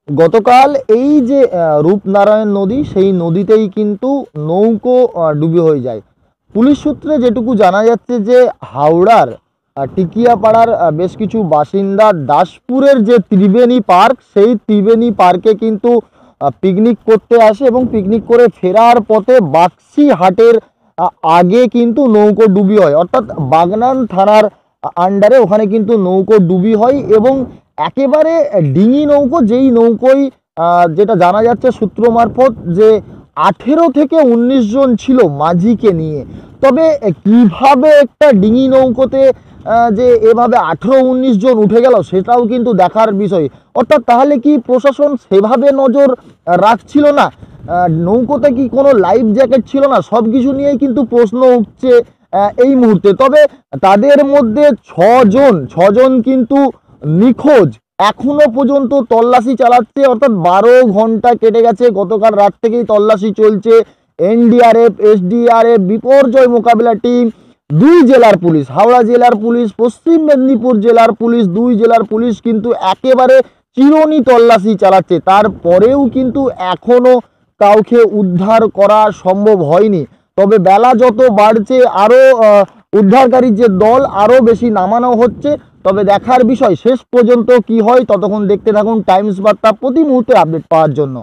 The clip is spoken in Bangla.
গতকাল এই যে রূপনারায়ণ নদী, সেই নদীতেই কিন্তু নৌকো ডুবে হয়ে যায়। পুলিশ সূত্রে যেটুকু জানা যাচ্ছে যে হাওড়ার টিকিয়াপাড়ার বেশ কিছু বাসিন্দা দাসপুরের যে ত্রিবেণী পার্ক, সেই ত্রিবেণী পার্কে কিন্তু পিকনিক করতে আসে এবং পিকনিক করে ফেরার পথে বাক্সি হাটের আগে কিন্তু নৌকো ডুবি হয়, অর্থাৎ বাগনান থানার আন্ডারে ওখানে কিন্তু নৌকো ডুবি হয় এবং একেবারে ডিঙি নৌকো, যেই নৌকোয় যেটা জানা যাচ্ছে সূত্র মারফত যে 18 থেকে 19 জন ছিল মাঝিকে নিয়ে। তবে কিভাবে একটা ডিঙি নৌকোতে যে এভাবে 18-19 জন উঠে গেল সেটাও কিন্তু দেখার বিষয়। অর্থাৎ তাহলে কি প্রশাসন সেভাবে নজর রাখছিল না? নৌকোতে কি কোনো লাইফ জ্যাকেট ছিল না? সব কিছু নিয়েই কিন্তু প্রশ্ন উঠছে এই মুহূর্তে। তবে তাদের মধ্যে ছজন কিন্তু নিখোঁজ, এখনো পর্যন্ত তল্লাশি চালাচ্ছে, অর্থাৎ 12 ঘন্টা কেটে গেছে, গতকাল রাত থেকেই তল্লাশি চলছে। এনডিআরএফ, এসডিআরএফ, বিপর্যয় মোকাবিলা টিম, 2 জেলার পুলিশ, হাওড়া জেলার পুলিশ, পশ্চিম মেদিনীপুর জেলার পুলিশ, 2 জেলার পুলিশ কিন্তু একেবারে চিরুনি তল্লাশি চালাচ্ছে। তারপরেও কিন্তু এখনো কাউকে উদ্ধার করা সম্ভব হয়নি। তবে বেলা যত বাড়ছে আরও উদ্ধারকারীর যে দল আরও বেশি নামানো হচ্ছে। তবে দেখার বিষয় শেষ পর্যন্ত কি হয়। ততক্ষণ দেখতে থাকুন টাইমস বার্তা প্রতি মুহূর্তে আপডেট পাওয়ার জন্য।